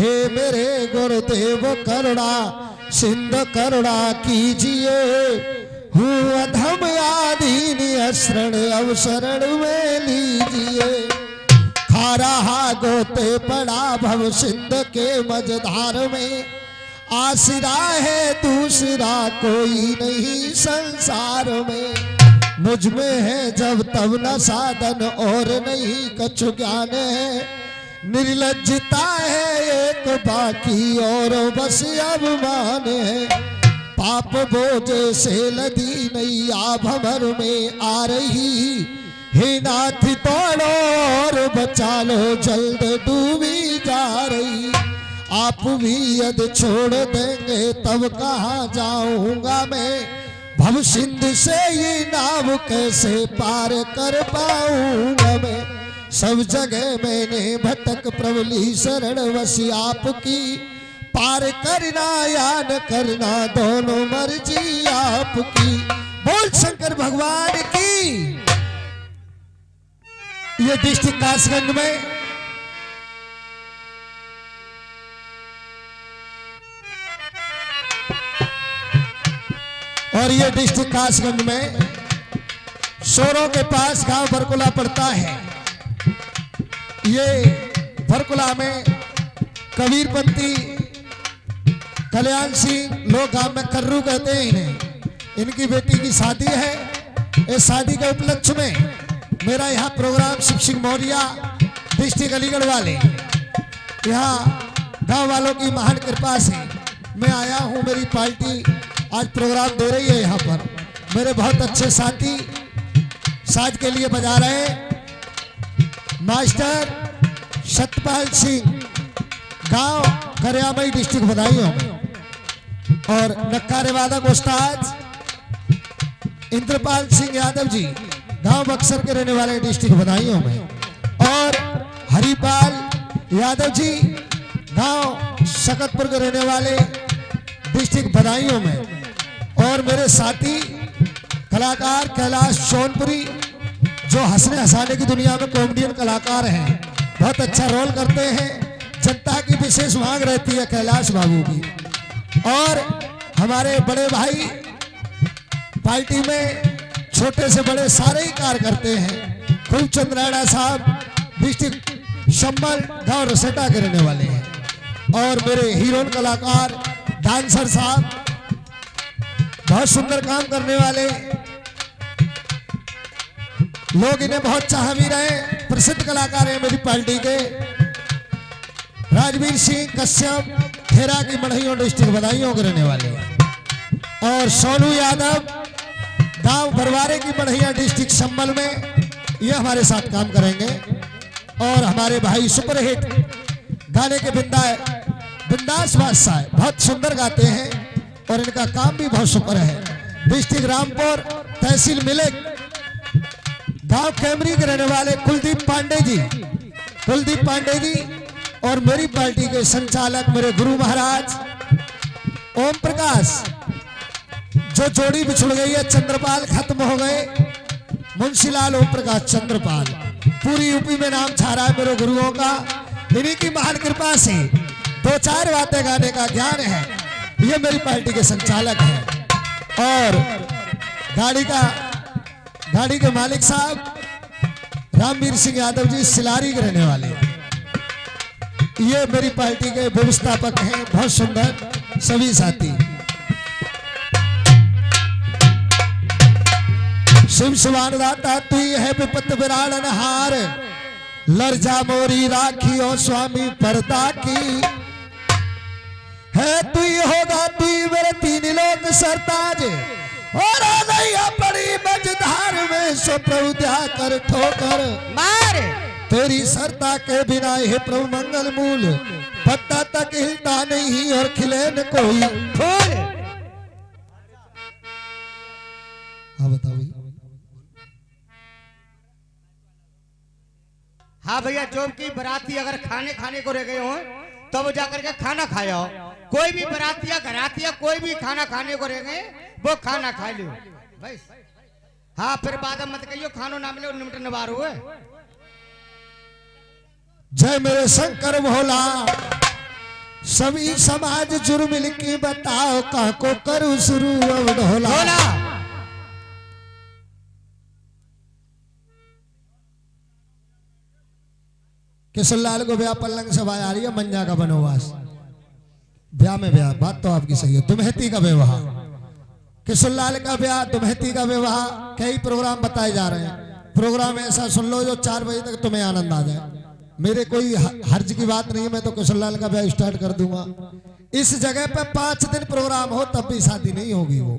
हे मेरे गुरुदेव करुणा सिंधु करुणा कीजिए, हूँ अधम आदीन शरण अवसरण में लीजिए। खा रहा गोते पड़ा भव सिंध के मझधार में, आसरा है दूसरा कोई नहीं संसार में। मुझ में है जब तब न साधन और नहीं कछु ज्ञान है, निर्लज्जता है एक बाकी और बस अभिमान है। पाप बोझ से लदी नैया भंवर में आ रही, हे नाथ तोड़ो और बचा लो जल्द डूबी जा रही। आप भी यदि छोड़ देंगे तब कहाँ जाऊंगा मैं, भव सिंधु से ये नाव कैसे पार कर पाऊंगा मैं। सब जगह मैंने भटक प्रबली शरण वसी आपकी, पार करना या न करना दोनों मर्जी आपकी। बोल शंकर भगवान की। ये डिस्ट्रिक्ट कासगंज में और ये डिस्ट्रिक्ट कासगंज में सोरों के पास गांव भरकुला पड़ता है। ये भरकुला में कबीरपंथी कल्याण सिंह लोग गांव में कर्रू कहते हैं इन्हें। इनकी बेटी की शादी है। इस शादी के उपलक्ष्य में मेरा यहाँ प्रोग्राम शिव सिंह मौर्या डिस्ट्रिक्ट अलीगढ़ वाले यहाँ गांव वालों की महान कृपा से मैं आया हूँ। मेरी पार्टी आज प्रोग्राम दे रही है। यहाँ पर मेरे बहुत अच्छे साथी साज के लिए बजा रहे हैं। मास्टर सतपाल सिंह गांव गरियामई डिस्ट्रिक्ट बधाइयों में, और नक्कारे वादक उस्ताद इंद्रपाल सिंह यादव जी गांव बक्सर के रहने वाले डिस्ट्रिक्ट बधाइयों में, और हरिपाल यादव जी गांव शकतपुर के रहने वाले डिस्ट्रिक्ट बधाइयों में, और मेरे साथी कलाकार कैलाश सोनपुरी जो हंसने हंसाने की दुनिया में कॉमेडियन कलाकार हैं, बहुत अच्छा रोल करते हैं। जनता की विशेष मांग रहती है कैलाश बाबू की। और हमारे बड़े भाई पार्टी में छोटे से बड़े सारे ही कार्य करते हैं। खूब चंद राणा साहब डिस्ट्रिक्ट शंबल गांव रसेटा के रहने वाले हैं, और मेरे हीरोइन कलाकार डांसर साहब बहुत सुंदर काम करने वाले लोग, इन्हें बहुत चाह भी रहे। प्रसिद्ध कलाकार हैं मेरी पार्टी के राजवीर सिंह कश्यप खेरा की मढ़इयों डिस्ट्रिक्ट बधाइयों के रहने वाले, और सोनू यादव गांव बरवारे की मढ़इया डिस्ट्रिक्ट संबल में ये हमारे साथ काम करेंगे। और हमारे भाई सुपरहिट गाने के बिंदास बादशाह बहुत सुंदर गाते हैं और इनका काम भी बहुत सुपर है। डिस्ट्रिक्ट रामपुर तहसील मिलेक गांव कैमरी के रहने वाले कुलदीप पांडे जी और मेरी पार्टी के संचालक मेरे गुरु महाराज ओम प्रकाश, जो जोड़ी बिछुड़ गई है चंद्रपाल खत्म हो गए, मुंशीलाल ओम प्रकाश चंद्रपाल, पूरी यूपी में नाम छा रहा है मेरे गुरुओं का। इन्हीं की महान कृपा से दो चार बातें गाने का ज्ञान है। ये मेरी पार्टी के संचालक हैं। और गाड़ी के मालिक साहब रामवीर सिंह यादव जी सिलारी के रहने वाले, ये मेरी पार्टी के व्यवस्थापक हैं। बहुत सुंदर सभी साथी। शिव शिवान दाता तू है विपत विराड़न हार, लरजा मोरी राखी और स्वामी पर्दा की है। तू ही होगा तू ही मेरे तीन लोक सरताज, और नैया पड़ी मझधार में सो प्रभु दया कर ठोकर मार। तेरी सरता के बिना हे प्रभु मंगल मूल, पत्ता तक हिलता नहीं और खिले न कोई फूल। हाँ बताओ। हाँ भैया, जो की बराती अगर खाने को रह गए हो तब जाकर के खाना खाया हो। कोई भी बरातिया घरातिया कोई भी खाना खाने को रह गए वो खाना खा लो भाई। हाँ, फिर बाद में मत कहियो खानो ना मिले निमट नवार हुए। जय मेरे शंकर भोला, सभी समाज जुड़ मिल के बताओ कहाँ को करूं शुरू अब ढोला। ढोला किशनलाल को ब्याह पल्लंग सभा आ रही है, मंजा का बनोवास ब्याह में ब्याह, बात तो आपकी सही है। दुमहती का विवाह, किशनलाल का ब्याह, दुमहती का विवाह, कई प्रोग्राम बताए जा रहे हैं। प्रोग्राम ऐसा सुन लो जो 4 बजे तक तुम्हें आनंद आ जाए। मेरे कोई हर्ज की बात नहीं है, मैं तो किशनलाल का ब्याह स्टार्ट कर दूंगा। इस जगह पे 5 दिन प्रोग्राम हो तब भी शादी नहीं होगी वो,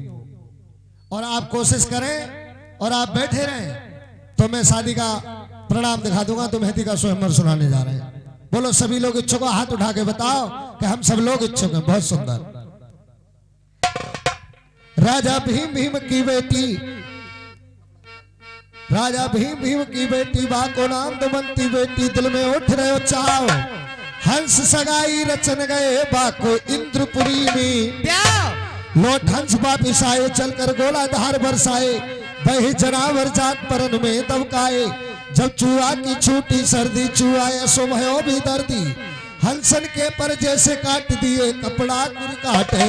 और आप कोशिश करें और आप बैठे रहें तो मैं शादी का प्रणाम दिखा दूंगा। दुमहती का स्वयंवर सुनाने जा रहे हैं। बोलो सभी लोग इच्छुक हो, हाथ उठा के बताओ कि हम सब लोग इच्छुक हैं। बहुत सुंदर। राजा भीम भीम की बेटी, राजा भीम भीम की बेटी बा को नाम दमंती बेटी, दिल में उठ रहे चाव हंस सगाई रचन गए बा को इंद्रपुरी में। लौट हंस वापिस आए चलकर गोलाधार बरसाए, बहे जनावर जात परन में दबकाए। जब चूहा की छूटी सर्दी चूहा सो भयो भी दर्दी, हंसन के पर जैसे काट दिए कपड़ा कुर काटे।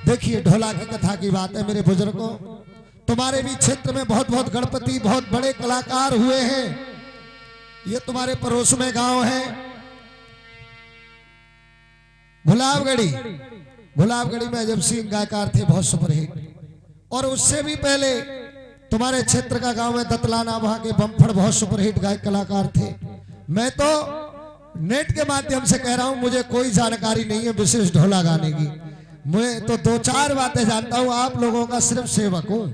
देखिए ढोला की कथा की बात है मेरे बुजुर्गों। तुम्हारे भी क्षेत्र में बहुत बहुत गणपति बहुत बड़े कलाकार हुए हैं। ये तुम्हारे पड़ोस में गांव है गुलाबगढ़ी। गुलाबगढ़ी में अजब सिंह गायकार थे, बहुत सुपरहिट। और उससे भी पहले तुम्हारे क्षेत्र का गांव है दतलाना, वहां के बम्फड़ बहुत सुपरहिट गायक कलाकार थे। मैं तो नेट के माध्यम से कह रहा हूं, मुझे कोई जानकारी नहीं है विशेष ढोला गाने की। मैं तो 2-4 बातें जानता हूं, आप लोगों का सिर्फ सेवक हूं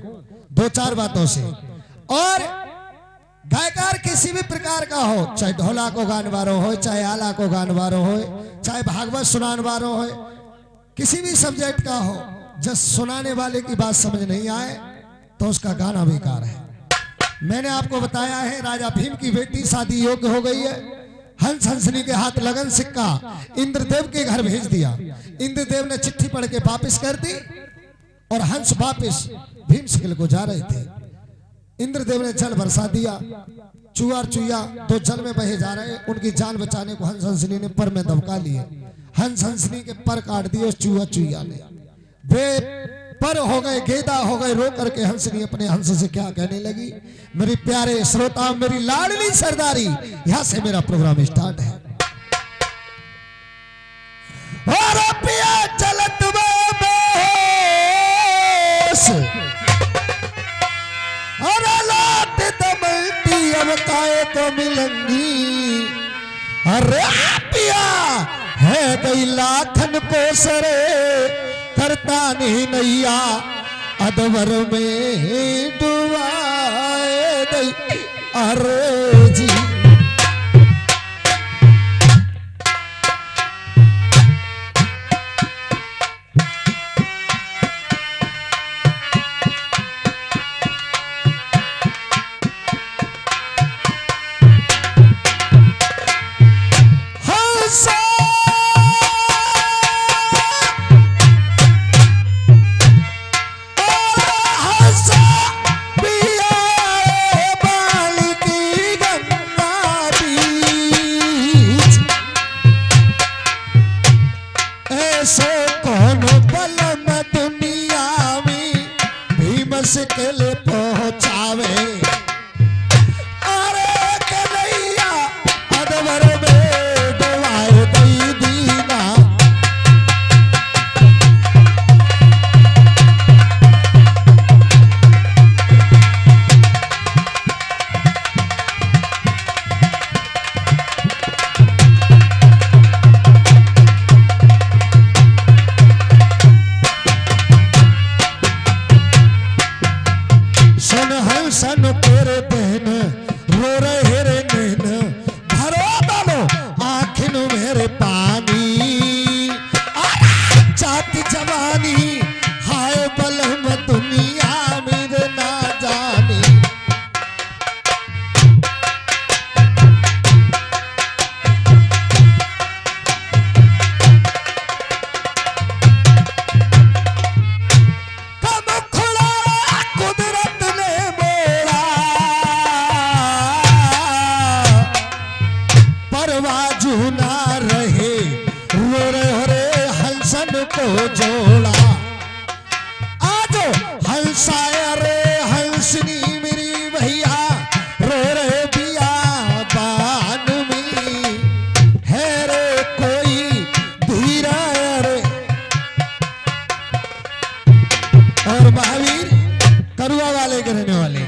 2-4 बातों से। और गायकार किसी भी प्रकार का हो, चाहे ढोला को गान वारो हो, चाहे आला को गान वारो हो, चाहे भागवत सुनान वारो हो, किसी भी सब्जेक्ट का हो, जब सुनाने वाले की बात समझ नहीं आए तो उसका गाना बेकार है। मैंने आपको बताया है राजा भीम की बेटी शादी योग्य हो गई है। हंस हंसनी के हाथ लगन सिक्का इंद्रदेव के घर भेज दिया। इंद्रदेव ने चिट्ठी पढ़ के वापिस कर दी और हंस वापिस भीमशिखल को जा रहे थे। इंद्रदेव ने जल बरसा दिया, चूहा चुईया 2 जल में बहे जा रहे। उनकी जान बचाने को हंस हंसनी ने पर में दबका लिए। हंस हंसनी के पर काट दिए उस चूहा चुईया ने। वे पर हो गए, गेदा हो गए। रो करके हंसनी अपने हंस से क्या कहने लगी, मेरे प्यारे श्रोता, मेरी लाडली सरदारी, यहां से मेरा प्रोग्राम स्टार्ट है। और पिया चलत और लौट दमलती अब काए तो मिलंगी। अरे पिया है गई लाखन पोसरे, करता नहीं नैया अदवर में डुबाए गई। अरे जी को जोड़ा। आजो हंसाया रे हंसनी मेरी भैया रो रहे बिया बान में है रे कोई धीरा रे। और महावीर करुआ वाले के रहने वाले,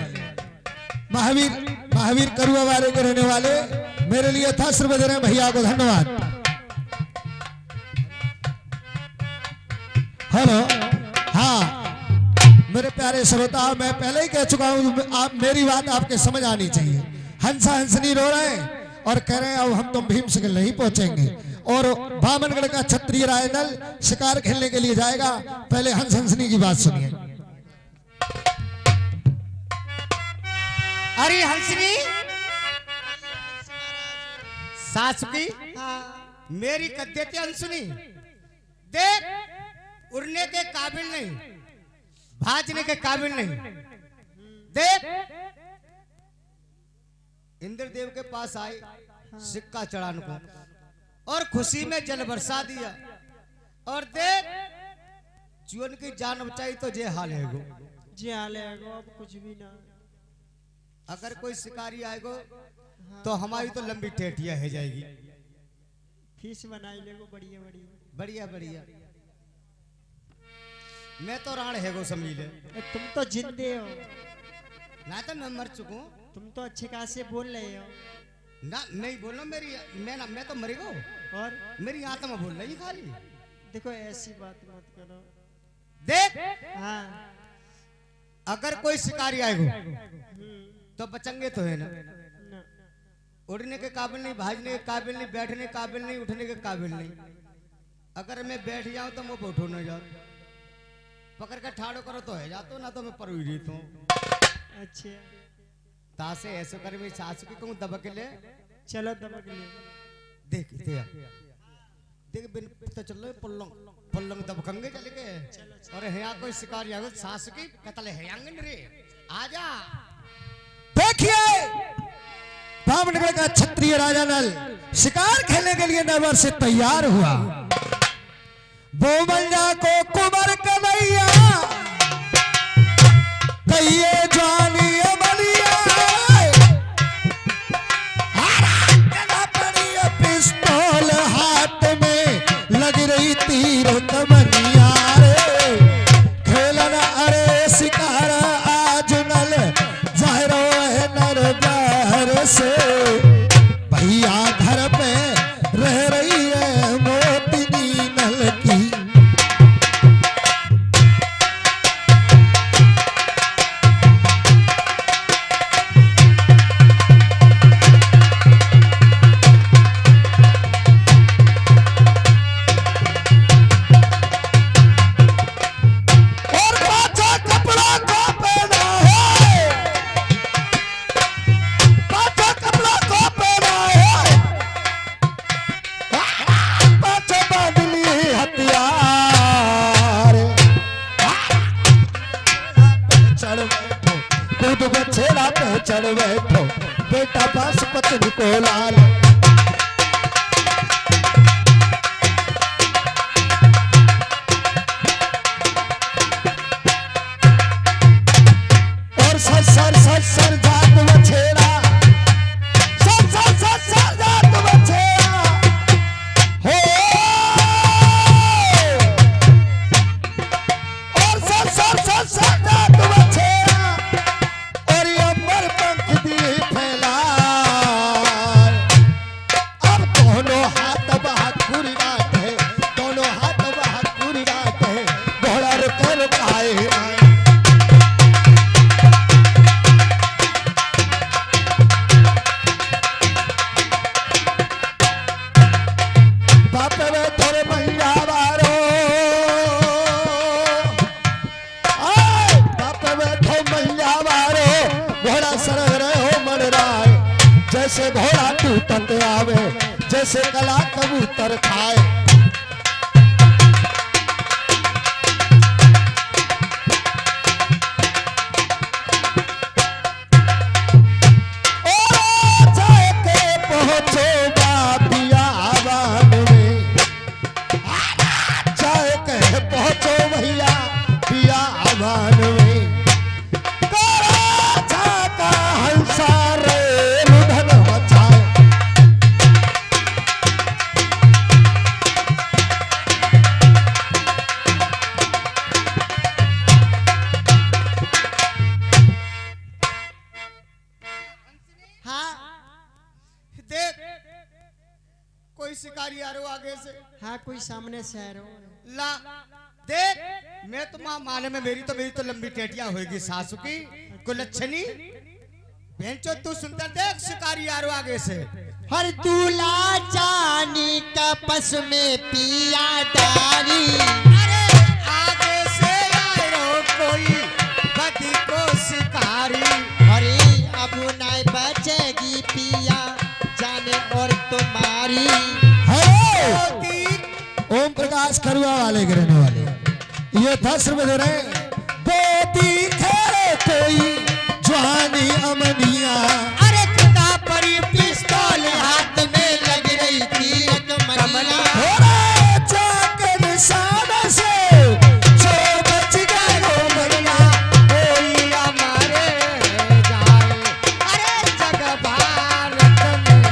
महावीर करुआ वाले के रहने वाले मेरे लिए था सिर्फ दे रहे हैं भैया को धन्यवाद। हेलो, हाँ मेरे प्यारे श्रोता, मैं पहले ही कह चुका हूं, आप मेरी बात आपके समझ आनी चाहिए। हंसा हंसनी रो रहे हैं और कह रहे हैं अब हम तो भीम सिकल नहीं पहुंचेंगे। और बामनगढ़ का क्षत्रिय रायनल शिकार खेलने के लिए जाएगा। पहले हंस हंसनी की बात सुनिए। अरे हंसनी सासुकी मेरी कद्देती हंसनी देख, उड़ने के काबिल नहीं, भाजने के काबिल नहीं। देख इंद्रदेव के पास आई सिक्का चढ़ाने को और खुशी में जल बरसा दिया। और देख जीवन की जान बचाई तो जे हाल है गो, जे हाल है गो, अब कुछ भी ना। अगर कोई शिकारी आएगो तो हमारी तो लंबी टेटिया है जाएगी। फीस बनाई लेगो बढ़िया बढ़िया बढ़िया बढ़िया। मैं तो राण है गो समझ ले। तुम तो जिंदे हो ना, तो मैं मर चुका हूँ। तुम तो अच्छे खासे बोल रहे हो ना, नहीं बोलो मेरी, मैं तो मरी गो और मेरी आत्मा बोल रही खाली। देखो ऐसी बात मत करो। देख हाँ अगर कोई शिकारी आएगो तो बचेंगे तो है ना। ना। उड़ने के काबिल नहीं, भागने के काबिल नहीं, बैठने के काबिल नहीं, उठने के काबिल नहीं। अगर मैं बैठ जाऊं तो मैं उठो ना जाऊं, पकड़ के ठाड़ो करो तो है जातो, ना तो मैं पर हुई रहता हूं। अच्छा तासे ऐसे कर मेरी सासू की कहूं दबक ले। चलो दबक ले। देख देख बिन पता चल रहा पल्लंग दबकंगे चले गए। और यहाँ कोई शिकारी आगे सासू की कतल है आंगन रे, आजा। देखिए बामनगढ़ का क्षत्रिय राजा नल शिकार खेलने के लिए नरवर से तैयार हुआ। बोमंजा को कुंवर कन्हैया कहिए जानी बलिया पिस्तौल हाथ में लग रही तीर कमनिया रे। खेलन अरे शिकार आज नल जाहिर है नर बाहर से भैया घर पे रह रही है मोतिनी नल की। चढ़ बैठो बेटा बस पत्नी को लाल। और सर सर सर सर जात बछेरा, सर सर सर सर जात बछेरा हो। और सर सर सर सर जात बछेरा और ये अमर पंख दिए फैला। अब दोनों हाथ बहादुरी रात है, दोनों हाथ बहादुरी रात है, घोड़ा रुकर आए बाप रे थोड़े भैया बारो। बाप रे थो भैया बारो, घोड़ा सरग रहे हो मन राय। जैसे घोड़ा टूटत आवे, जैसे कला कबूतर खाए। पहुंचो बाबिया बान में, जाए के शिकारी आ रहे हो आगे से। हाँ कोई सामने से आ रहा हो। ला देख मैं तो माले में मेरी तो लंबी टेटियां होगी सासू की कुलच्छनी। बेंचो तू सुंदर देख शिकारी आ रहे हो आगे से। हर दूल्हा जानी कपस में पिया डारी। अरे आगे से आए रहो कोई बदी को शिकारी। अरे अब नहीं बचेगी पिया जाने और तुम्हारी। ओम प्रकाश करुआ वाले गिरने वाले ये 10 रुपए दे रहे हैं। बोती खेरे कोई जवानी अमनिया। अरे खुदा परी पिस्तौल हाथ में लग रही थी कमला। जाके निशान से जो बच गए वो मरिया। कोई हमारे जाए अरे जग भारत में।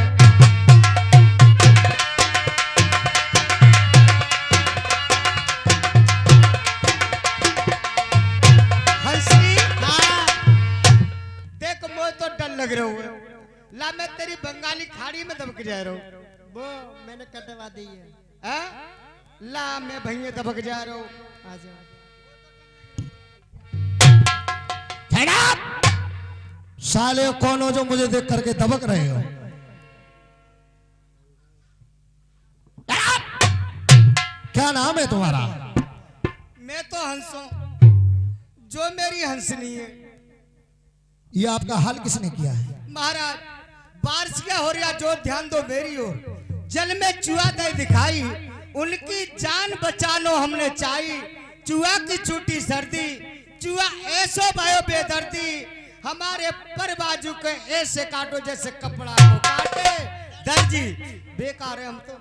हंसी देख मोह तो डर लग रहा हूँ। ला मैं तेरी बंगाली खाड़ी में दबक जा रहा हूँ। वो मैंने कटवा दी है। हाँ? ला मैं भैया दबक जा रहा हूँ। आ जाओ। साले कौन हो जो मुझे देख करके दबक रहे हो? क्या नाम है तुम्हारा? मैं तो हंसू जो मेरी हंसनी है। ये आपका हाल किसने किया है? महाराज बारिश क्या हो रहा जो ध्यान दो मेरी ओर। जल में चूहा दे दिखाई उनकी जान बचानो हमने चाहिए। चूहा की छूटी सर्दी चूहा ऐसो भयो बेदर्दी। हमारे पर बाजू के ऐसे काटो जैसे कपड़ा को काटे दर्जी। बेकार है हम तो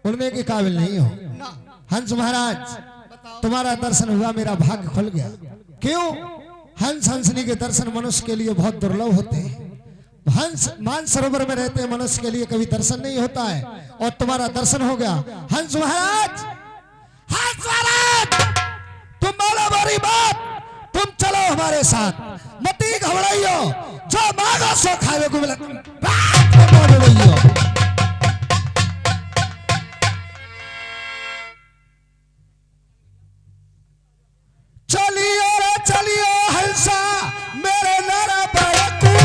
उड़ने के काबिल नहीं हो। ना। हंस महाराज बताओ तुम्हारा दर्शन हुआ मेरा भाग्य खुल गया। क्यों? हंस हंसनी के दर्शन मनुष्य के लिए बहुत दुर्लभ होते हैं। हंस मानसरोवर में रहते हैं मनुष्य के लिए कभी दर्शन नहीं होता है और तुम्हारा दर्शन हो गया। हंस महाराज तुम बोलो हमारी बात। तुम चलो हमारे साथ मती घबराइयो जो मांगो सो खावे को मिले। चलियो रे चलियो हंसा मेरे नारा बड़कू।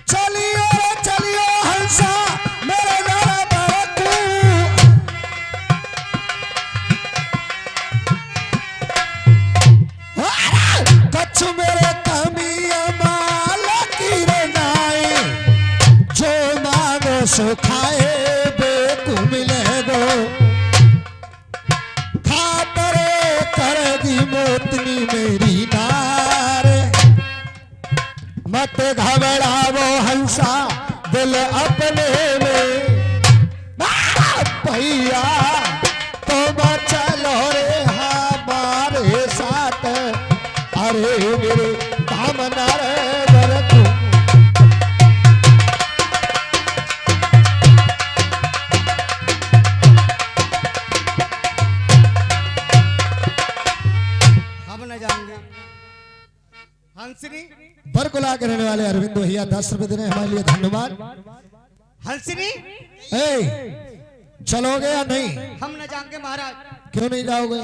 चलियो रे चलियो हंसा मेरे नारा बड़कू। कच्छ मेरे कमिया माल की रे नाई। जो मांगो सो खाए बेकू मिलेगो। खातरे कर दी मोतनी मेरी नार। मत घबरावो हंसा दिल अपने में। भैया तुम चलो रे हमारे साथ। अरे मेरे दामना रे तू। हम न जाएंगे। हंसनी बरकुला के रहने वाले अरविंद भैया 10 रुपए दे रहे हैं हमारे लिए धन्यवाद। हंसनी ए चलोगे या नहीं? हम न जाएंगे महाराज। क्यों नहीं जाओगे?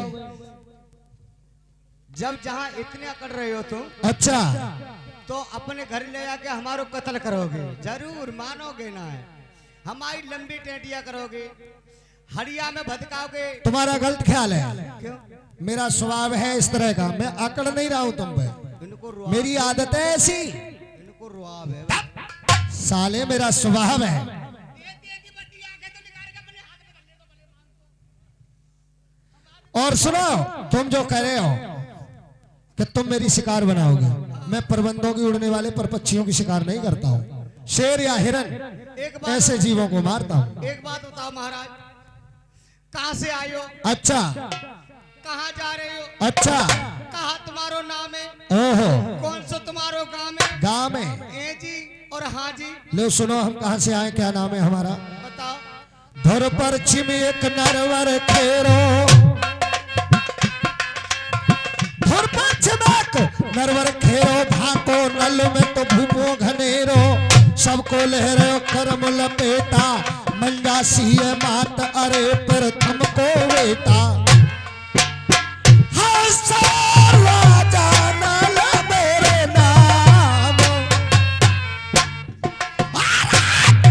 जब जहाँ इतने अकड़ रहे हो तुम अच्छा तो अपने घर ले जाके हमारो कत्ल करोगे जरूर मानोगे ना है। हमारी लंबी टेटिया करोगे हड़िया में भटकाओगे। तुम्हारा गलत ख्याल है। क्यों? मेरा स्वभाव है इस तरह का। मैं अकड़ नहीं रहा हूं तुम पे। इनको रुआब मेरी आदत है ऐसी। इनको रुआब है। साले मेरा स्वभाव है। और सुनो तुम जो कह रहे हो कि तुम मेरी शिकार बनाओगे। मैं प्रबंधों की उड़ने वाले पर पक्षियों की शिकार नहीं करता हूँ। शेर या हिरन एक बात ऐसे जीवों को मारता हूँ। एक बात बताओ महाराज कहाँ से आए हो? अच्छा कहाँ जा रहे हो? अच्छा कहाँ तुम्हारो नाम है? ओहो कौन सा तुम्हारो गांव है? गाँव में। ए जी और हाँ जी लो सुनो हम कहाँ से आए क्या नाम है हमारा? बताओ। धुर पर चिम एक नरवर खेरो। धुर पर चिमक नरवर खेरो भाको नल में तो भूपो घनेरो सबको लहरो करम लपेटा मंजा सिए मात अरे प्रथम को बेटा राजा नल मेरे नाम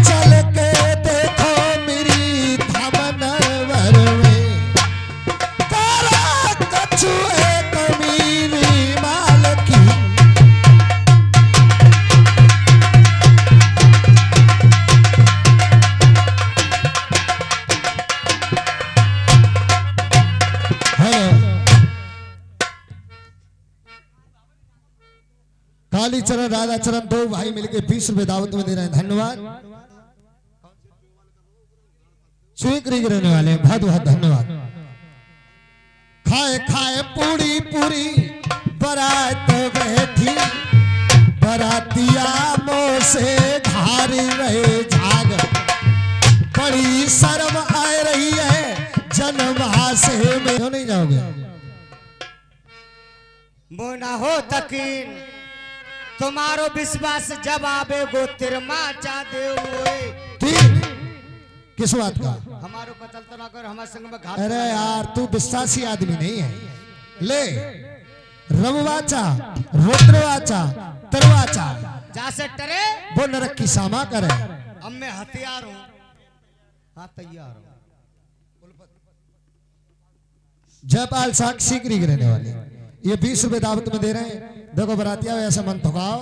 चल के देखो मेरी धमनवर में तारा कछु एक मेरी मालकी कालीचरण राधाचरण दो भाई मिलके 20 रुपए दावत में दे रहे हैं धन्यवाद स्वीकृति रहने वाले हैं बहुत बहुत धन्यवाद खाए खाए पूरी पूरी बारात बैठी बरातिया मुंह से धारी रहे झाग बड़ी शर्म आ रही है जनमासे में क्यों नहीं जाओगे मोना हो तकीन तुम्हारो विश्वास जब आवे गो तिरमा चा देव होए तीन किस बात का हमारो कतल तो ना कर हमारे संग में घात अरे यार तू विश्वासी आदमी नहीं है ले रमवाचा रुद्रवाचा तरवाचा जा से टरे वो नरक की सामा करे अब मैं हथियार हूँ हाँ तैयार हूँ जयपाल साक्षी की रहने वाले ये 20 रुपए दावत में दे रहे हैं देखो बरातिया ऐसा मन थकाओ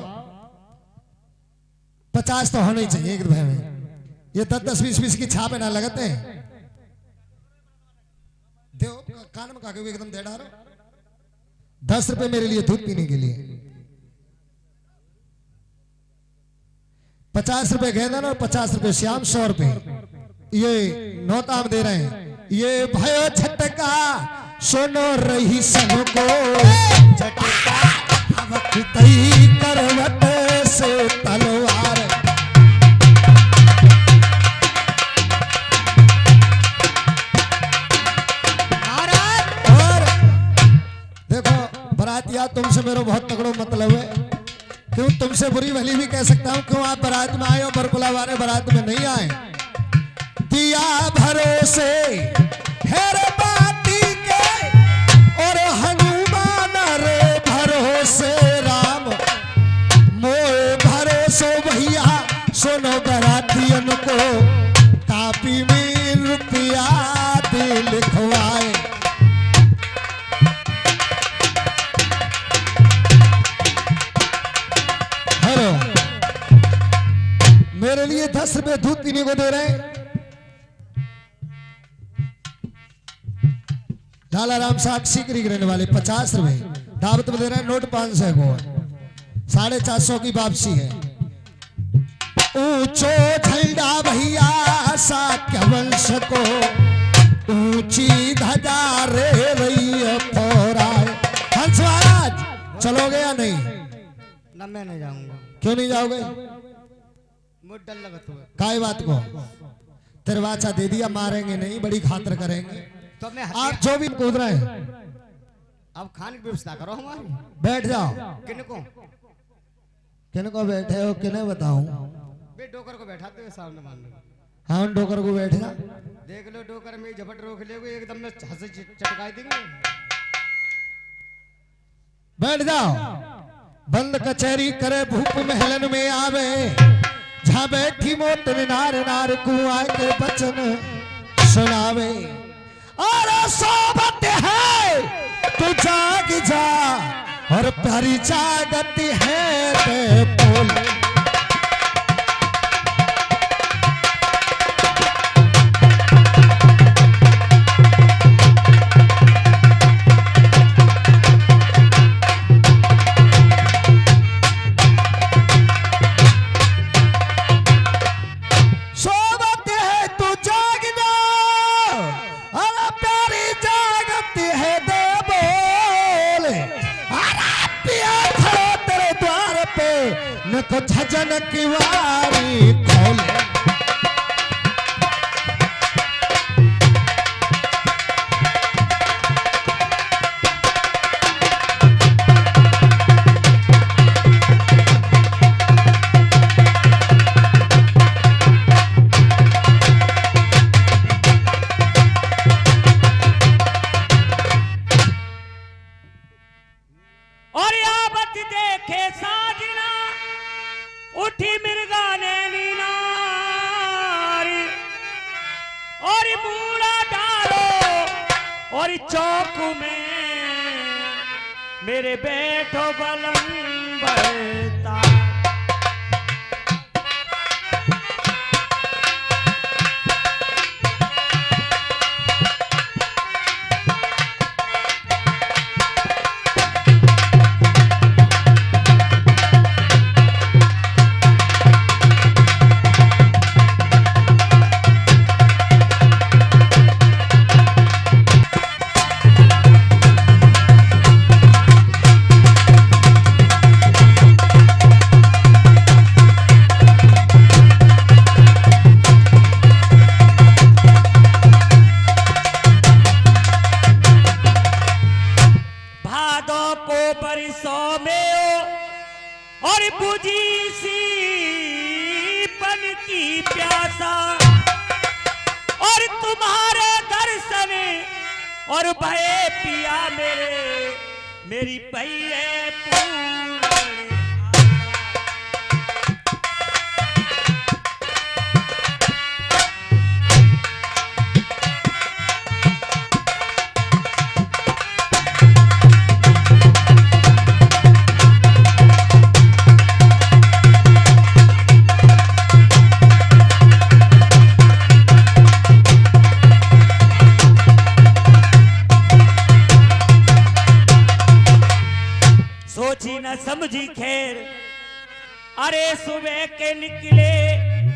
50 तो होना ही चाहिए एक रुपए में ये 10-10 20-20 की छापे ना लगते हैं दो कान में काके एकदम दे डालो 10 रुपए मेरे लिए दूध पीने के लिए 50 रुपए गेंदन और 50 रुपए श्याम 100 रुपए ये नौताम दे रहे हैं ये भयो झटका सुनो रही सन को झटका हवकतई करवट से तलवार और देखो बरातिया तुमसे मेरा बहुत तगड़ो मतलब है क्यों तुमसे बुरी भली भी कह सकता हूं क्यों आप बारात में आए और बरकुला वाले बारात में नहीं आए दिया भरोसे हेर बाती के और हनुमान रे भरोसे राम मोए भरोसो भैया सुनो बरातियन को कापी में रुपया दे लिखवाए हेलो मेरे लिए 10 रुपए दूध पीने को दे रहे हैं लाला राम साक्षी की रहने वाले 50 रुपए दावत में दे रहे हैं नोट 500 को 450 की वापसी है ऊंचो झंडा भैया साक्य वंश को ऊंची ध्वजा रे रही फोराए हंस महाराज चलोगे या नहीं ना मैं नहीं जाऊंगा क्यों नहीं जाओगे मुझे डर लगत हुआ काय बात को तिरवाचा दे दिया मारेंगे नहीं बड़ी खातर करेंगे तो मैं आप जो भी कूद रहे हैं अब खाने की व्यवस्था करो हमारी बैठ जाओ किनको किनको बैठे हो किन्हें बताऊं बे डोकर को बैठाते हुए सामने मान लो हाँ उन डोकर को बैठ जा देख लो डोकर में झपट रोक ले एकदम में हंसी चटकाई देंगे बैठ जाओ बंद कचहरी करे भूप महलन में आवे जहाँ बैठी मोटर नार नार कुआं के बचन सुनावे और सोबत है तू जाग जा और प्यारी जागती है ते बोल को झजन की वारी खोले उठी मिर्गाने नीनारी और मूड़ा डालो और चौक में मेरे बैठो बलम बरता। और बुझी सी पन की प्यासा और तुम्हारे दर्शन और भय पिया मेरी भैया पूर्ण न समझी खैर। अरे सुबह के निकले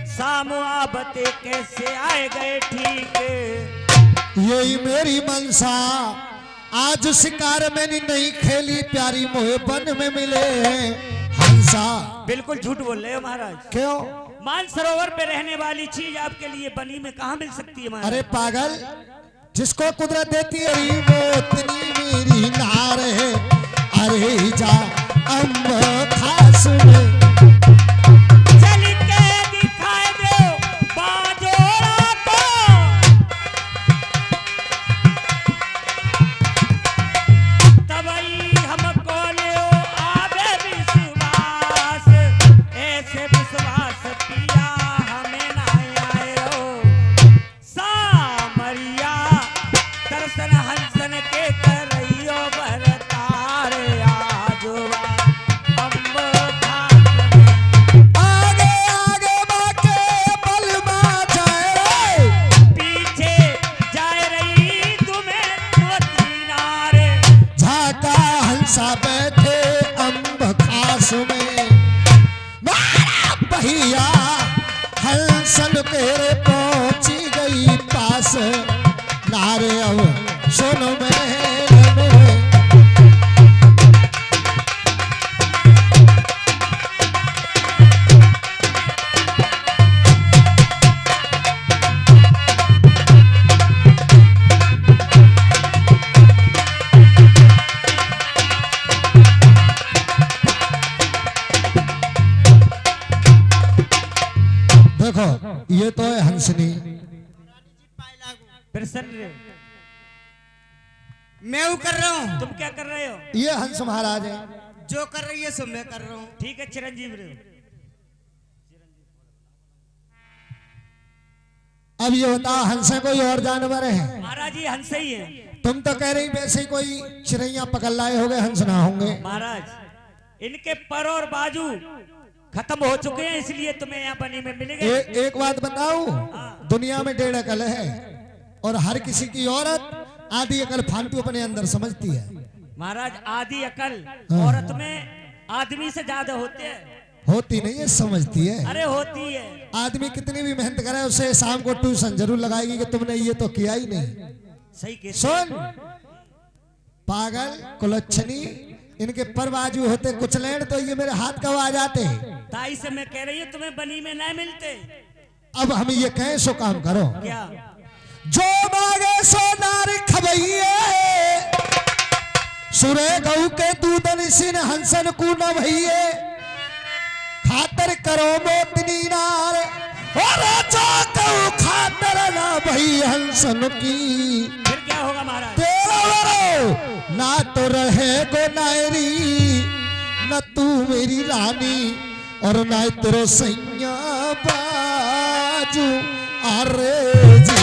शाम आबते कैसे आए गए ठीक। यही मेरी मनसा आज शिकार मैंने नहीं खेली प्यारी मोहे वन में मिले हंसा। बिल्कुल झूठ बोल रहे हो महाराज। क्यों? मानसरोवर पे रहने वाली चीज आपके लिए बनी में कहाँ मिल सकती है महाराज? अरे पागल, जिसको कुदरत देती है वो इतनी मेरी नार है। अरे जा अम्ब खास में चल के दिखाए दो बाजोड़ा को। तबई हमको ले आवे विश्वास। ऐसे विश्वास पिया हमें ना आए रो। सामरिया दर्शन हंसन के करइयो बरतार आजोवा। बैठे अम्ब खास में भैया हंसन तेरे पहुंची गई पास। नारे अब सुनो देखो ये तो है हंसनी। प्रसन्न मैं वो कर रहा हूँ। तुम क्या कर रहे हो? ये हंस महाराज है। जो कर रही है सो मैं कर रहा हूँ। ठीक है चिरंजीव रहे। अब ये होता हंसे कोई और जानवर है? महाराज ये हंस ही है। तुम तो कह रही वैसे ही कोई चिड़ैया पकड़ लाए होंगे, हंस ना होंगे। महाराज इनके पर और बाजू खत्म हो चुके हैं इसलिए तुम्हें यहाँ बनी में मिलेंगे। एक बात बताऊं, दुनिया में 1.5 अकल है और हर किसी की औरत आधी अकल फालतू अपने अंदर समझती है। महाराज आधी अकल औरत में आदमी से ज्यादा होते हैं। होती नहीं है, समझती है। अरे होती है। आदमी कितनी भी मेहनत करे उसे शाम को ट्यूशन जरूर लगाएगी कि तुमने ये तो किया ही नहीं। सही कहते। सुन पागल कुलच्छनी, इनके पर बाजू होते कुचलेण तो ये मेरे हाथ कब आ जाते। ताई से मैं कह रही हूँ तुम्हें बनी में नहीं मिलते। अब हम ये कहें सो काम करो। क्या? जो मांगे सो नार खबइये, सुरे गऊ के दूधन सिन हंसन को न भइये। खातर करो मोतनी नार और जो गऊ खातर ना भई हंसन की। फिर क्या होगा महाराज? तेरा वरो ना तो रहे गो नायरी न तू मेरी रानी और ना तेरो सैया बाजू अरे जी।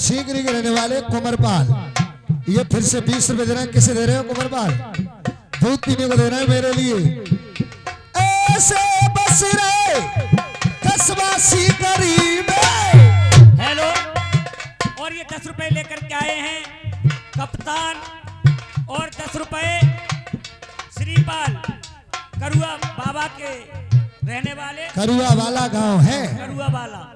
सीकरी के रहने वाले कुमरपाल, ये फिर से 20 रुपए दे रहे हैं। किसे दे रहे हो कुमरपाल? दूध पीने को दे रहे हैं मेरे लिए। ऐसे बस रे कस्बा सीकरी में। हेलो, और ये 10 रुपए लेकर के आए हैं कप्तान, और 10 रुपए श्रीपाल करुआ बाबा के रहने वाले, करुआ वाला गांव है। करुआ वाला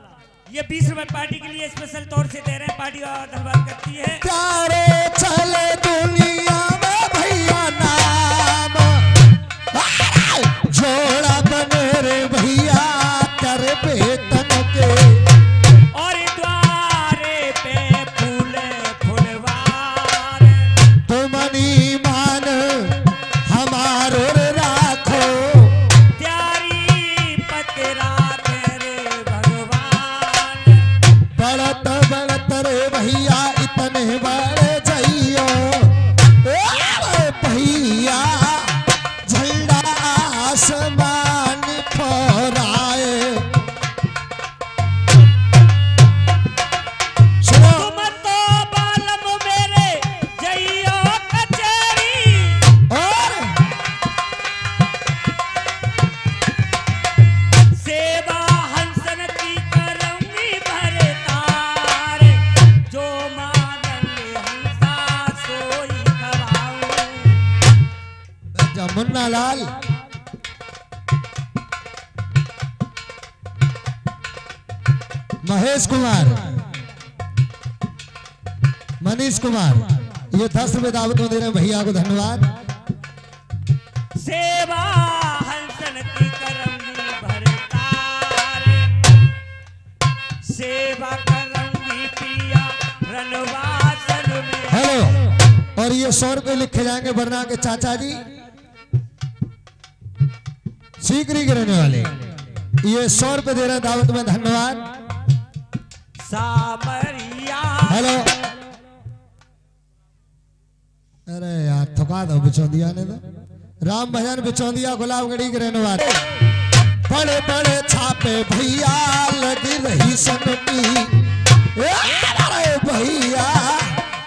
ये 20 रुपए पार्टी के लिए स्पेशल तौर से दे रहे हैं। पार्टी धन्यवाद करती है। प्यारे चले दुनिया में भैया नाम जोड़ा बने रे भैया कर बेतन के, और द्वारे पे फूल फुलवार तुमनी मान हमारो राखो, त्यारी पकड़ा तेरे भगवान। बढ़त बढ़त रे भैया इतने बड़े जइयो भैया झंडा आसमान फहराए। सुनो तुम तो बालम मेरे जइयो कचेरी, और सेवा हंसन की करऊंगी भरतार, जो मांगेंगे हंसा सोई खवाऊं। मुन्ना लाल महेश कुमार, मनीष कुमार, ये 10 रुपए दावत में दे रहे हैं भैया को, धन्यवाद। सेवा हंसन की करऊंगी भरतार, सेवा करूंगी पिया रनवासन में। हेलो, और ये 100 रुपए लिखे जाएंगे बरना के चाचा जी, सीकरी के रहने वाले, ये 100 रुपए दे रहे हैं दावत में, धन्यवाद। सामरिया हेलो, अरे यार थका दो बिचौंदिया ने तो। राम भजन बिचौंदिया गुलाबगढ़ी के रहने वाले, बड़े बड़े छापे भैया लगी रही सनकी, अरे भैया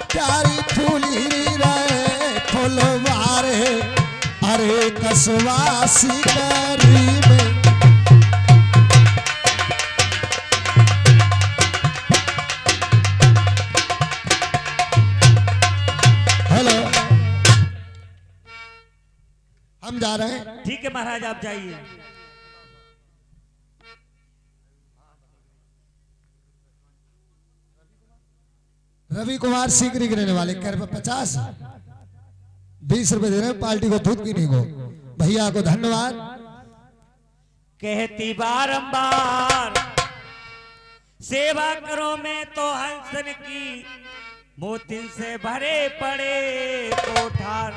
प्यारी फूली रहे फुलवारे, अरे कसवा सीकरी में। हेलो, हम जा रहे हैं। ठीक है महाराज, आप जाइए। रवि कुमार सीकरी के रहने वाले, कह रहे 50 20 रुपए दे रहे हैं पार्टी को दूध पीने को, भैया को धन्यवाद। कहती बारंबार सेवा करो में तो हंसन की, मोतिन से भरे पड़े कोठार।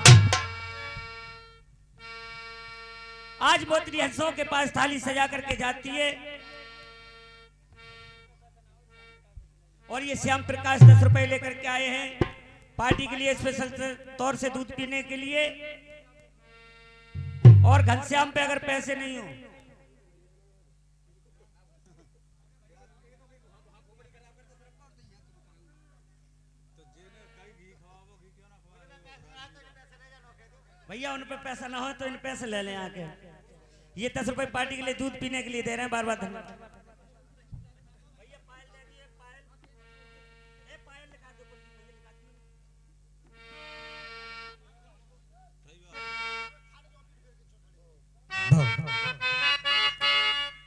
आज मोतरी हंसों के पास थाली सजा करके जाती है, और ये श्याम प्रकाश 10 रुपए लेकर के आए हैं पार्टी के लिए स्पेशल तौर से दूध पीने के लिए। और घनश्याम पे अगर पैसे नहीं हो, भैया उन पे पैसा ना हो तो इन पैसे ले लें आके। ये 10 रुपए पार्टी के लिए दूध पीने के लिए दे रहे हैं, बार बार धन्यवाद।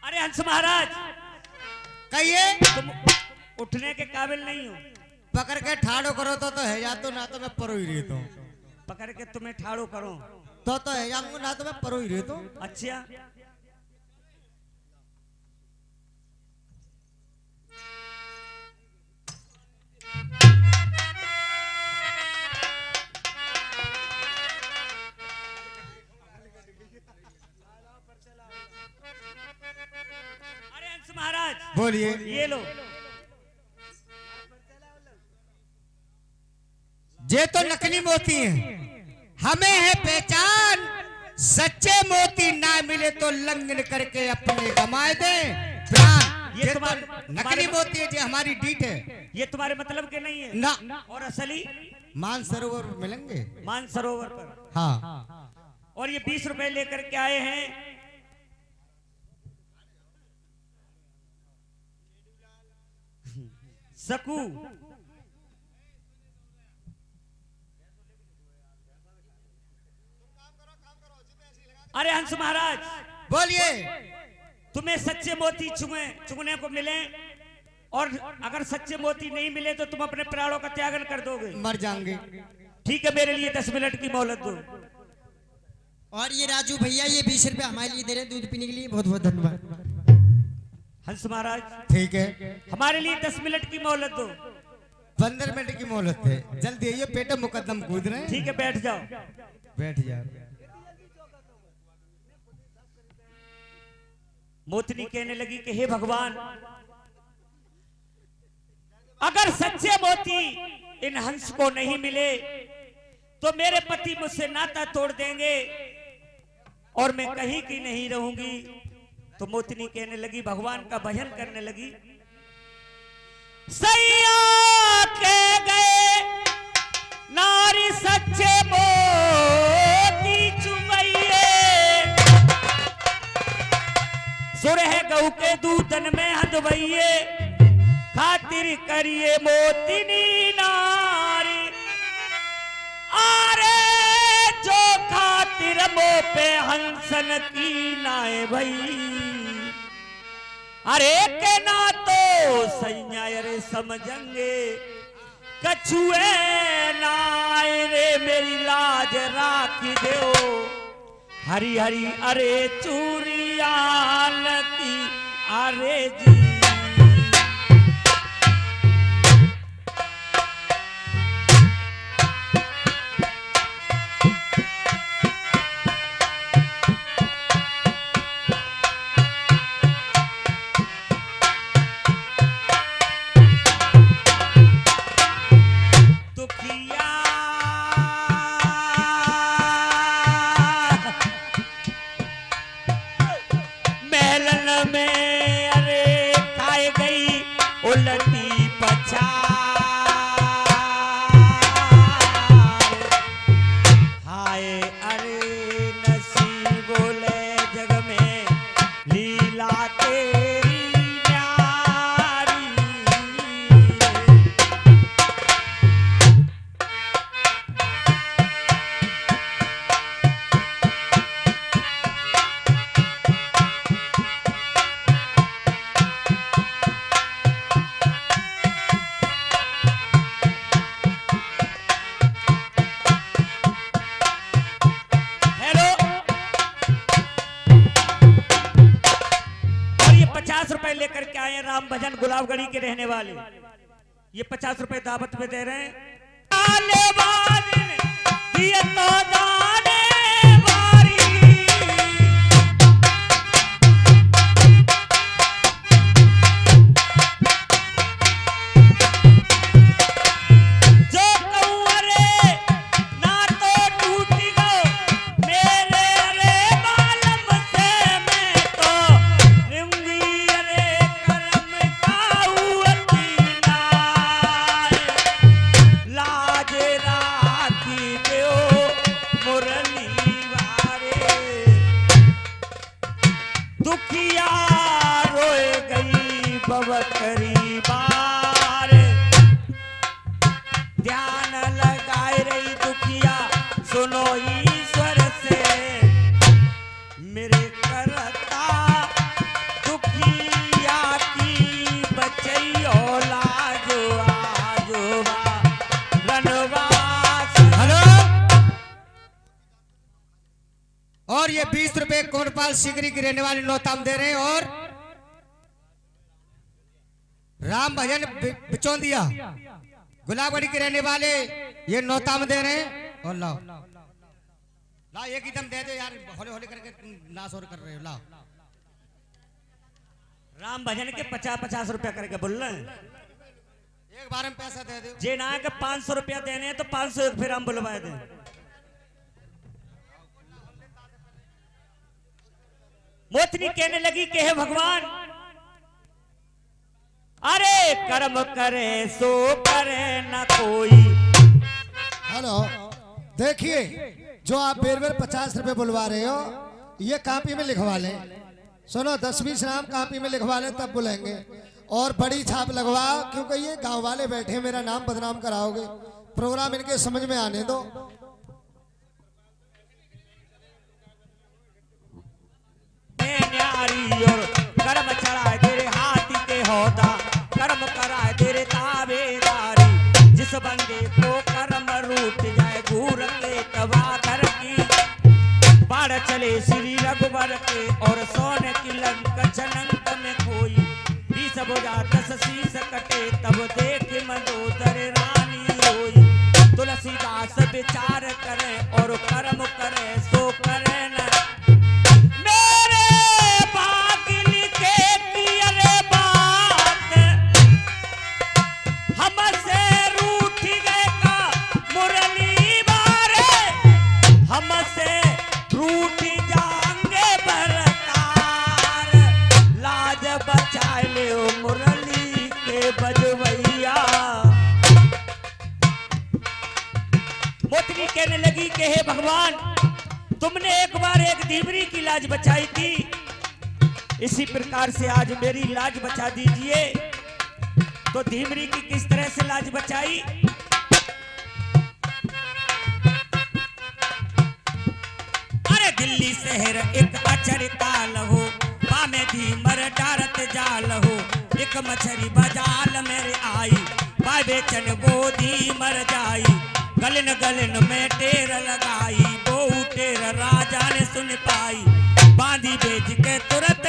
अरे हंस महाराज, कहिए तुम उठने के काबिल नहीं हो। पकड़ के ठाड़ो करो तो है जा, तो ना तो मैं परो ही रहता हूँ। पकड़ के तुम्हें ठाड़ो करो तो है जाऊंगा, ना तो मैं परो ही रहता हूँ। अच्छा, बोलिए। ये लो। ये तो नकली मोती हैं, हमें है पहचान, सच्चे मोती ना मिले तो लंघन करके अपने गमाए दे प्राण। ये ये तो तुम्हारे- नकली मोती है, ये हमारी डीट है ये तुम्हारे मतलब के नहीं है ना। और असली मानसरोवर मिलेंगे। मानसरोवर पर। हाँ, और ये 20 रुपए लेकर के आए हैं सकू। अरे हंस महाराज, बोलिए। तुम्हें सच्चे मोती चुगने को मिले और अगर सच्चे मोती नहीं मिले तो तुम अपने प्राणों का त्यागन कर दोगे। मर जाएंगे। ठीक है, मेरे लिए 10 मिनट की मोहलत दो। और ये राजू भैया ये 20 रुपए हमारे लिए दे रहे हैं दूध पीने के लिए, बहुत बहुत धन्यवाद। हंस महाराज, ठीक है, हमारे लिए 10 मिनट की मोहलत दो। 15 मिनट की मोहलत है, जल्दी आइए, पेटे मुकदम कूद रहे हैं। ठीक है, बैठ जाओ। बैठ जाओ। मोतनी कहने लगी कि हे भगवान, अगर सच्चे मोती इन हंस को नहीं मिले तो मेरे पति मुझसे नाता तोड़ देंगे और मैं कहीं की नहीं रहूंगी। तो मोतनी कहने लगी, भगवान का भजन करने लगी। सैया के गए नारी सच्चे मोती चुमैये, सुर है गऊ के दूतन में हदवैये, खातिर करिए मोतिनी नारी। आरे जो खातिर मो पे हंसन की नाए भई, अरे के ना तो सैया रे समझेंगे, कछुए नाए रे मेरी लाज राखी दो। हरी हरी अरे चूरिया लती अरे जी। दुखिया महलन में अरे खाए गई उलटी पछाड़, हाय अरे नसीबोले जग में लीला तेरी न्यारी। हेलो, और ये 50 रुपए लेकर के आए हैं राम भजन गुलाबगढ़ी के रहने वाले। ये 50 रुपए दावत में दे रहे हैं। आने वाले दिए तो जाने वारी, जो कौअरे ना तो टूटी गो मेरे अरे मालम से, मैं तो रिंगी अरे करम काउती नाय, लाज राखी दो मुरली वारे। दुखिया रोए गई बवकरी बार, ध्यान लगाए रही दुखिया सुनो ईश्वर से, मेरे करता दुखिया की बचैयो लाजो आजोबा रनवास। हेलो, और ये 20 रुपए कोटपाल सिगरी की रहने वाले नौताम दे रहे हैं, और राम भजन बिचौंदिया गुलाबगढ़ी के रहने वाले ये नौताम दे रहे हैं। और लाओ लाओ, एक एकदम दे दो यार, हौले हौले करके नाश और कर रहे हो। लाओ राम भजन के 50-50 रुपया करके बोल रहे हैं। एक बार में पैसा दे दो। जे ना के 500 रुपया देने हैं तो 500 फिर हम बुलवा दें। मोतनी कहने लगी कि हे भगवान, अरे कर्म करे सो करे न कोई। हेलो, देखिए जो आप बेर बेर 50 रुपए बुलवा रहे हो, ये कॉपी में लिखवा लें। सुनो, 10-20 नाम कॉपी में लिखवा लें तब बुलाएंगे। और बड़ी छाप लगवाओ, क्योंकि ये गांव वाले बैठे, मेरा नाम बदनाम कराओगे। प्रोग्राम इनके समझ में आने दो। न्यारी और कर्म चढ़ाए तेरे हाथी के होता, कर्म कराए तेरे ताबेदारी। जिस बंदे को कर्म रूठ जाए घूर के तबादर की, बाढ़ चले श्री रघुवर के और सोने की लंक जनंक में कोई। 20 भुजा 10 शीस कटे तब देख मंदोदर रानी होई। तुलसीदास विचार करे और कर्म करे सो करे न। मेरे भाग्य लिखे की अरे बात, हमसे रूठ गए का मुरली बारे। हमसे रूठ जाएंगे बरतार, लाज बचा ले मुरली के बजवैया। मोतनी कहने लगी कि हे भगवान, तुमने एक बार एक धीवरी की लाज बचाई थी, इसी प्रकार से आज मेरी लाज बचा दीजिए। तो धीवरी की किस तरह से लाज बचाई? अरे दिल्ली शहर एक अचरताल हो, पामे धीमर डारत जाल हो। एक मछरी बाजाल मेरे आई, पाए बेचन वो धीमर जाई। गलन गलन में टेर लगाई, वो टेर राजा ने सुन पाई। बांधी बेच के तुरंत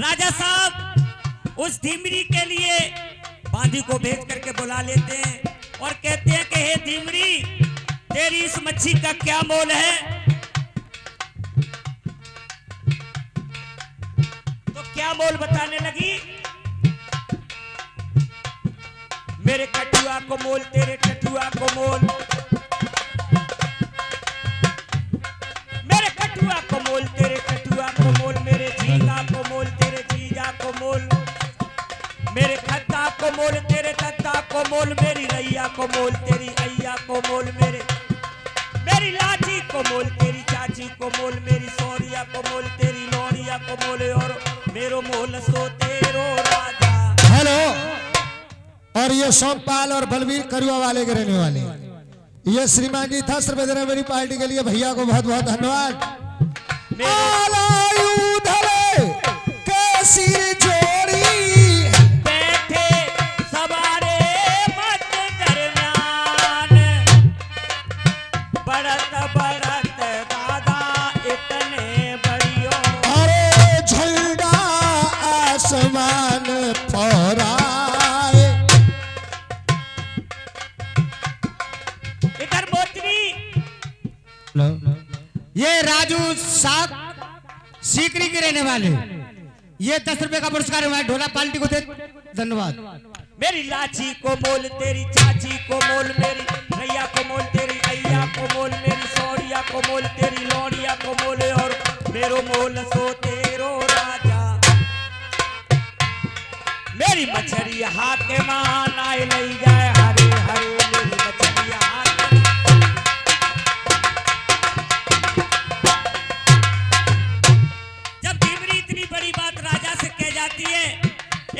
राजा साहब उस धीमरी के लिए बांधी को भेज करके बुला लेते हैं और कहते हैं कि हे धीमरी, तेरी इस मच्छी का क्या मोल है? तो क्या मोल बताने लगी? मेरे कटुआ को मोल, तेरे कटुआ को मोल। मेरे कटुआ को मोल, तेरे कटुआ को मोल। मेरे झींगा को मोल, तेरे झींगा को मोल। मेरे खत्ता को मोल, तेरे खत्ता को मोल। मेरी रैया को मोल, तेरी रैया को मोल। मेरी लाची को मोल, तेरी चाची को मोल। मेरी सौरिया को मोल, तेरी लौरिया को मोल। और मेरो मोल सो तेरो राजा। हेलो, और ये सोमपाल और बलवीर करुआ वाले के रहने वाले, ये श्रीमान जी था सर्वधर्म मेरी पार्टी के लिए। भैया को बहुत बहुत धन्यवाद। के सिर जोड़ी बैठे सवारे मत दरम्यान, बढ़त बढ़त दादा इतने बड़ियों। अरे झंडा आसमान फहराए। इधर मोतनी ये राजू साहब सीकरी के रहने वाले, ये 10 रुपए का पुरस्कार हुआ है, ढोला पार्टी को दे। धन्यवाद। मेरी लाची को मोल, तेरी चाची को मोल। मेरी रैया को मोल, तेरी अय्या को मोल। मेरी सौरिया को मोल, तेरी लौड़िया को मोल। और मेरो मोल सो तेरो राजा। मेरी मछरी हाथ के मान आए लई जाए हरे हरे। मेरी मछरी हाथ जब धीवरी इतनी बड़ी बात राजा से कह जाती है,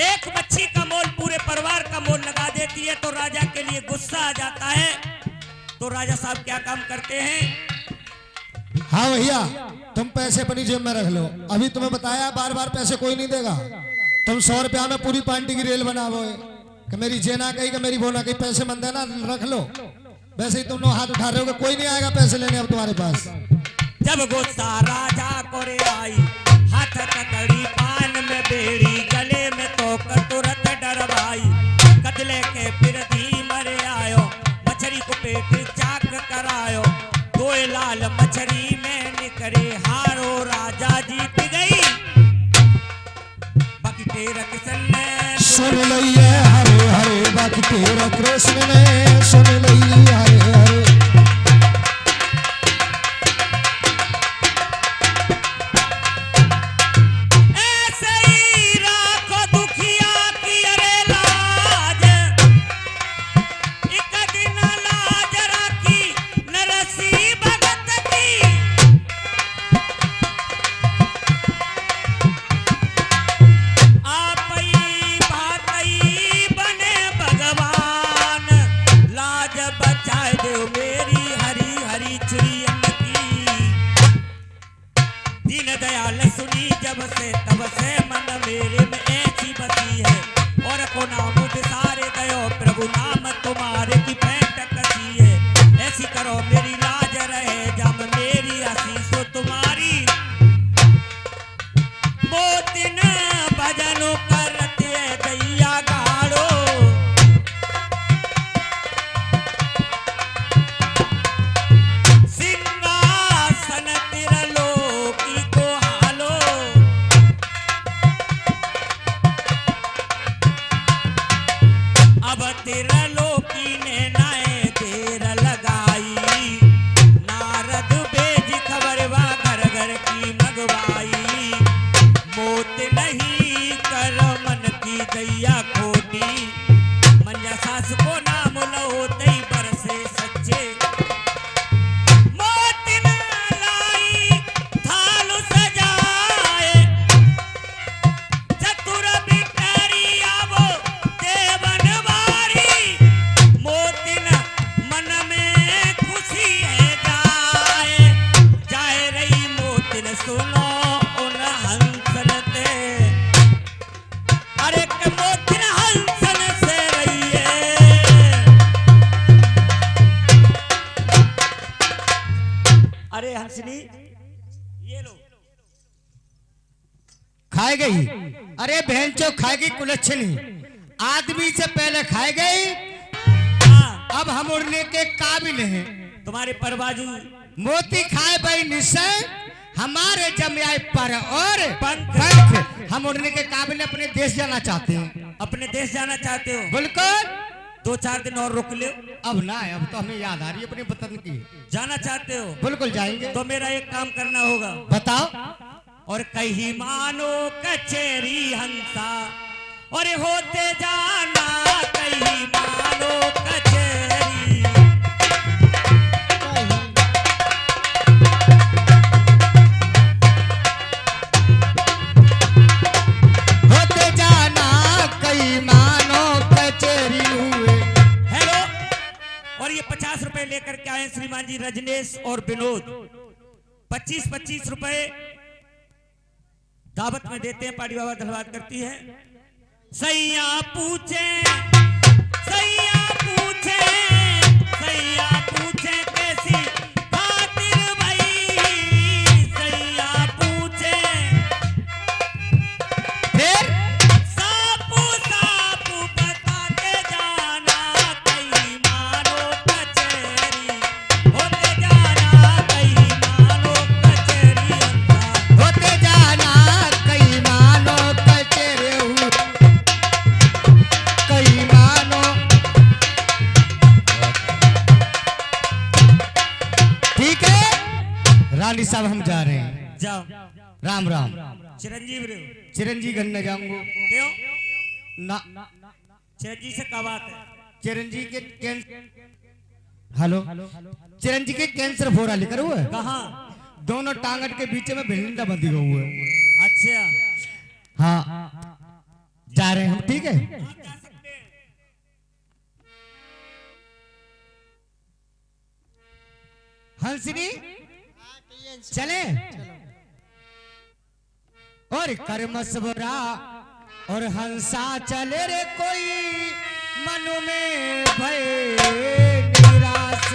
एक मच्छी का मोल पूरे परिवार का मोल लगा देती है, तो राजा के लिए गुस्सा आ जाता है। तो राजा साहब क्या काम करते हैं? हाँ भैया, तुम पैसे अपनी जेब में रख लो। अभी तुम्हें बताया बार बार पैसे कोई नहीं देगा। तुम 100 रुपया में पूरी पार्टी की रेल बनाओ कि मेरी जेना कही कि मेरी बोना कही, पैसे मंद है ना, रख लो। वैसे ही तुम लोग हाथ उठा रहे हो कि कोई नहीं आएगा पैसे लेने अब तुम्हारे पास। जब गुस्सा राजा को रे आई, हाथ ककड़ी पान में बेड़ी, गले में तो तुरंत डरवाई। कदले के फिर धीमर आयो, मछली को पेट चाक करायो। दो लाल मछली में निकले हारो, राजा जीत गई। सुन लइए हरे हरे बात तेरा कृष्ण ने सुन लइए हरे हरे। ऐसे ही राखो दुखिया की अरे लाज, एक दिन लाज राखी नरसी भगत की। आपई बातई बने भगवान, लाज बचाए दो मेरी हरी हरी चुरियन की। दीन दयाल सुनी जब से तब से मन मेरे में ऐसी बसी है, और को नाम बिसारे गयो प्रभु नाम तुम्हारे की पैंट कसी है। ऐसी करो मेरी लाज रहे जब मेरी आशीष तुम्हारी। मोतिन भजन करते दैया गाड़ो, सिंहासन तिरलोकी को हालो। अब तिरलोकी ने नाए देर लगाई, नारद भेज खबरवा घर घर की मंगवाई। मोत नहीं कर मन की दैया खोटी, मंजा सास को नाम लो तई बरसे सच्चे। मोत न लाई थाल सजाए, चतुर बिटरिया वो देवन वारी। मोत न मन में खुशी है जाए, जाए रही मोत न सुनो उन हंसन ते। अरे के मोत न हंसन से रहिए। अरे हंसनी ये लो। खाए गई, अरे बहन चो खाएगी कुलच्छनी, आदमी से पहले खाए गई। हाँ, अब हम उड़ने के काबिल हैं। तुम्हारे परबाजू मोती खाए भाई निश्चय हमारे जमियाए पर और पंख। पंख। हम उड़ने के काबिल अपने देश जाना चाहते हैं। अपने देश जाना चाहते हो? बिल्कुल। 2-4 दिन और रुक लो। अब ना है, अब तो हमें याद आ रही है अपने वतन की। जाना चाहते हो बिल्कुल जाएंगे। तो मेरा एक काम करना होगा। बताओ। और कहीं मानो कचेरी हंसा, और होते जाना कहीं मानो कचेरी। होते जाना कई मानो कचेरी हुए। हेलो। और ये 50 रुपए लेकर के आए श्रीमान जी रजनेश और विनोद। 25-25 रुपए दावत में देते हैं। पाड़ी बाबा धन्यवाद करती है। सैया पूछे, सैया पूछे, सैया पूछे कैसी खातिर भई। सैया पूछे फिर सापू सापू बताते जाना कहीं मानो कचेरी। होते जाना कहीं मानो कचेरी अंसा। होते जाना कई मानो कचेरी हुए। कई मानो। ठीक है रानी साहब, हम जा रहे हैं। जाओ। राम राम। चिरंजीव रे हो? चिरंजी गन्ने जाऊंगा क्यों? ना। चिरंजीव से क्या बात है? चिरंजी के हेलो, चिरंजी के कैंसर फोड़ा लेकर हुए। कहाँ? दोनों टांगट के बीच में भिंडा बंधी हुए। अच्छा। हाँ जा रहे हैं हम। ठीक है। जा सकते हैं। हंसनी चले और कर्म सबरा और हंसा चले रे कोई मन में भय निराश।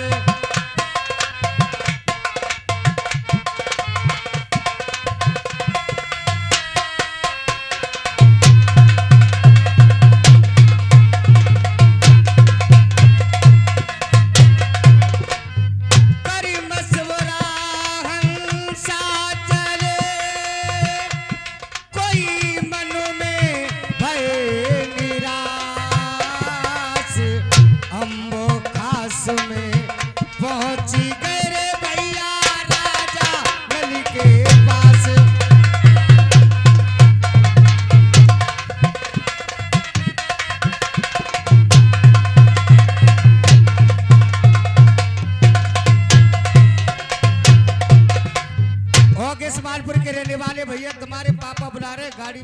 भोगेश मालपुर के रहने वाले भैया तुम्हारे पापा बुला रहे, गाड़ी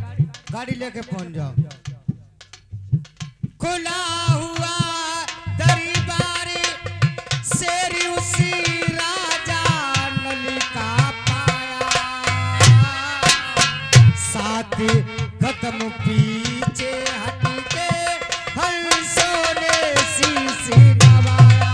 गाड़ी लेके पहुंच जाओ। खुला हुआ दरबार शेर उसी राजा नलिका पाया, साथ कदम पीछे हट के हंसों ने शीश नवाया।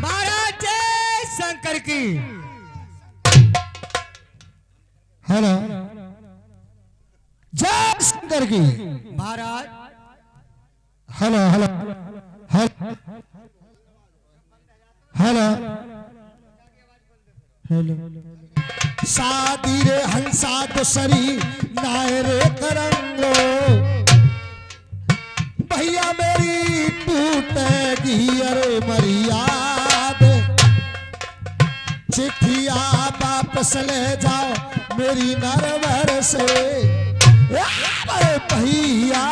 महाराज जय शंकर की। हेलो जय शंकर की। महाराज hello hello hello hello hello शादी रे हंसा दूसरी नाय रे करंगो, भैया मेरी टूटेगी अरे मरियाद, चिट्ठिया वापस ले जाओ मेरी नरवर से, अरे भैया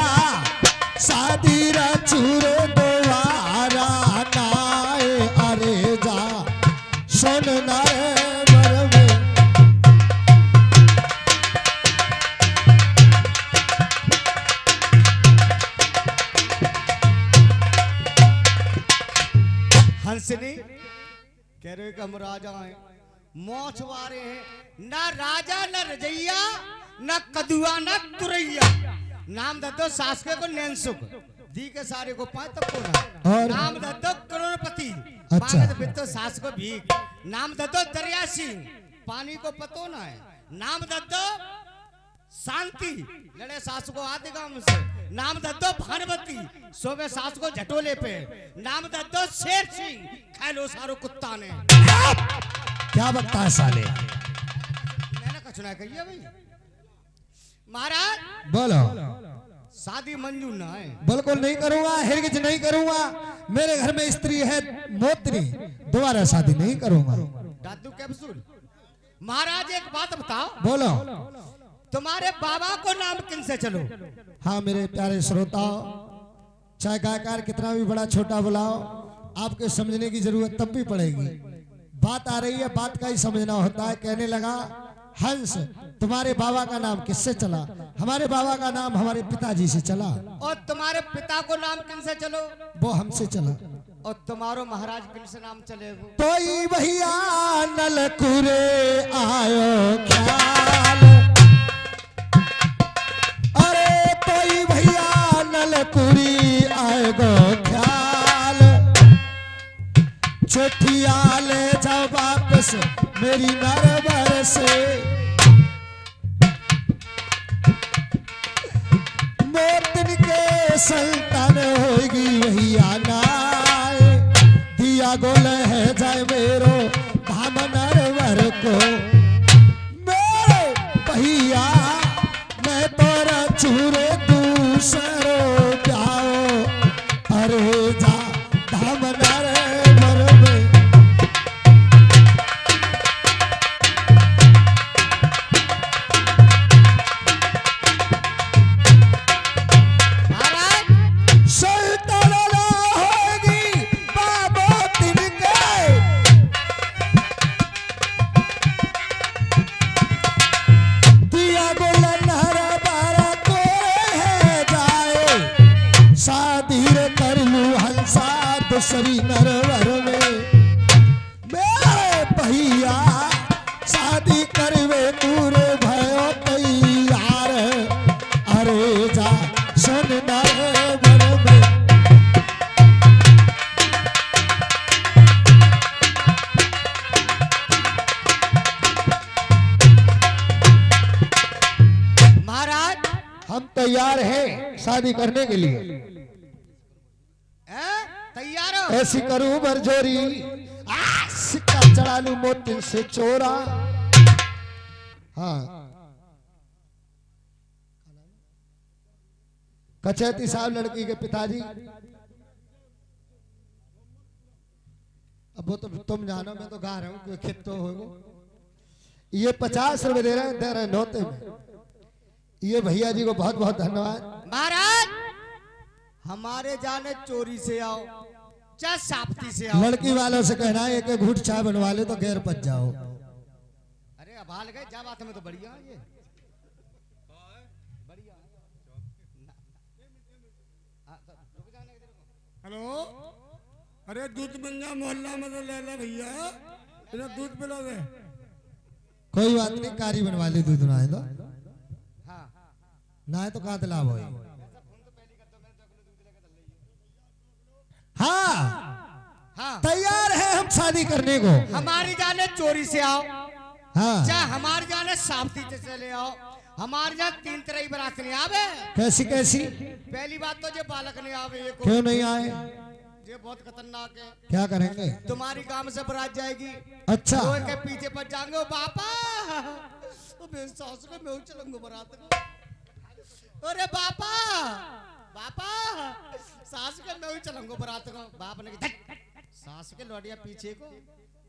शादी रचूरे दोबारा नाए अरे जा सुन नरवर में। हंसनी कह रहे कि हम राजा हैं, मोछ वारे हैं, ना राजा न रजैया न कदुआ न तुरैया, नाम दत्तो सासके को नैनसुख दी के सारे को पाए तब को ना, और नाम दत्तो करोड़पति अच्छा। मांगे तो बित्तो सास को भीख, नाम दत्तो दरिया सिंह पानी को पतो ना है, नाम दत्तो शांति लड़े सास को आधे गांव से, नाम दत्तो भानुमती सोवे सास को झटोले पे, नाम दत्तो शेर सिंह खेलो सारो कुत्ता ने। क्या बकता है साले। मैंने कछ ना कहिए भाई। महाराज बोलो। शादी मंजूर ना है। बिल्कुल नहीं करूंगा, हिरगिज नहीं करूंगा, मेरे घर में स्त्री है मोतनी, दोबारा शादी नहीं करूंगा। दादू कैप्सूल। महाराज एक बात बताओ, बोलो। तुम्हारे बाबा को नाम किन से चलो? हाँ मेरे प्यारे श्रोताओ, चाहे गायकार कितना भी बड़ा छोटा बुलाओ, आपके समझने की जरूरत तब भी पड़ेगी। बात आ रही है, बात का ही समझना होता है। कहने लगा हंस तुम्हारे बाबा का नाम किससे चला? हमारे बाबा का नाम हमारे पिताजी से चला। और तुम्हारे पिता को नाम किन से चलो? वो हमसे चला। और तुम्हारो महाराज किन से नाम चलेगो? तोई भैया नलकुरे आयो ख्याल, अरे तोई भैया नलकुरी आएगो ख्याल, चिट्ठिया ले जाओ वापस मेरी नरबर से, मोतन के संतान होगी भैया नाय, दिया गोल है जाए मेरो धाम नरवर को, मेरे भैया मैं तोरा चूरे दूसरो जाओ अरे जा धाम नरवर में। महाराज सुल्तान होगी बाबो तिनके, दिया गोल नहरा बारा कोरे है जाए, शादी रे कर लू हंसा दूसरी नरवर में, मेरे भैया शादी करवे पूरे भयो तैयार, अरे जा सुन नरवर में। महाराज हम तैयार हैं शादी करने के लिए। तैयार हो? ऐसी करूं बरजोरी, सिक्का चढ़ा लूं मोतिन से चोरा। हाँ कचहती साहब लड़की के पिताजी अब वो तो तुम जानो, मैं तो गा रहा हूँ, कोई खेत तो होगो। ये 50 रुपए दे रहे हैं नौते में। ये भैया जी को बहुत बहुत धन्यवाद। महाराज हमारे जाने चोरी से आओ चाहे साप्ती से आओ, लड़की वालों से कहना है एक घूट चाय बनवा ले तो गैर पच जाओ। अरे अब हाल गए जा बात में तो बढ़िया है ये, बढ़िया रुक जाने दे को। हेलो, अरे दूध मंगा मोहल्ला में तो ले ले भैया, इन्हें दूध पिला दे। कोई बात नहीं, कारी बनवा ले दूध ना है तो, हाँ ना है तो कहाँ लाभ हो। हाँ हाँ तैयार है हम शादी करने को। हमारी जाने चोरी से आओ हाँ चाहे हमारे जाने साप्ती से चले आओ, हमारे यहाँ 3 तरह की बारात नहीं आवे। कैसी कैसी? पहली बात तो जो बालक नहीं आवे, ये को क्यों नहीं आए? ये बहुत खतरनाक है। क्या करेंगे? तुम्हारी गांव से बारात जाएगी, अच्छा कोई के पीछे पर जाएंगे, ओ बापा ओ मेरे सास को मैं चलूंगा बारात को। अरे बापा बापा सास के मैं चलूंगा बारात को। बाप ने कहा सास के लौटिया पीछे को,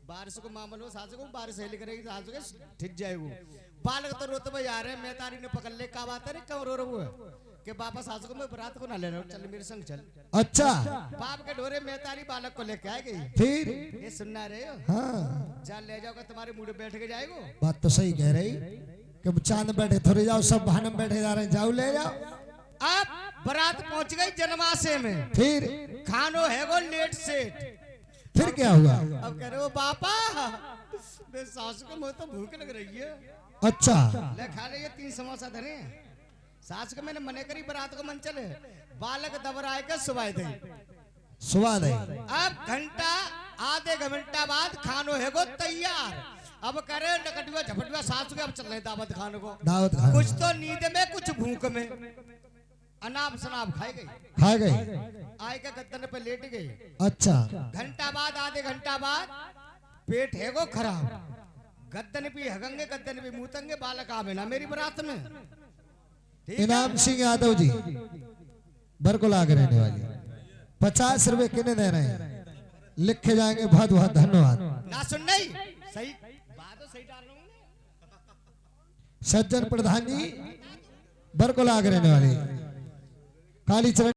बारिश को मामल हो, सास को बारिश हेली करेगी, सास के ठीक जाएगो। बालक तो रोते भाई आ रहे, मैं तारी ने पकड़ ले, का बात है क्यों रो रहे हो कि बापा सास को मैं बारात को ना ले रहा हूँ, चल मेरे संग चल। अच्छा बाप के ढोरे मैं तारी बालक को लेके आ गई। फिर? ये सुनना रहे हो? हाँ जा ले जाओगे तुम्हारे मुंह में बैठ के जाएगो। बात तो सही कह रही कि चांद बैठे थोड़े जाओ, सब बहानम बैठे जा रहे हैं, जाओ ले जाओ। अब बारात पहुंच गई जनमासे में, फिर? खानो है वो लेट सेट। फिर क्या हुआ? अब कह रहे हो बापा मेरे सास को मुझे तो भूख लग रही है, अच्छा ले खा ले, ये 3 समोसा धरे। सास को मैंने मने करी बारात को मन चले, बालक दबर आए के सुबह दे। स्वाद है। अब घंटा आधे घंटा बाद खानो है वो तैयार। अब करे नकटुआ झपटुआ सास के, अब चल रहे दावत खाने को। दावत खाने। कुछ तो नींद में कुछ भूख में, अनाप शनाप खाई गई, खा गई। आए के गद्दन पे लेट गई। अच्छा घंटा बाद आधे घंटा बाद पेट है वो खराब, गद्दन भी हगंगे, गद्दन भी मुतंगे, बालक आवे ना मेरी बारात में। ठीक है? इनाम सिंह यादव जी बरकुला आगे रहने वाली, 50 रुपए कितने दे रहे हैं? लिख के जाएंगे। बहुत बहुत धन्यवाद। ना सुन नहीं सही बात तो सही डाल रहा हूँ। सज्जन प्रधान जी बरकुला आगे रहने वाली, कालीचरण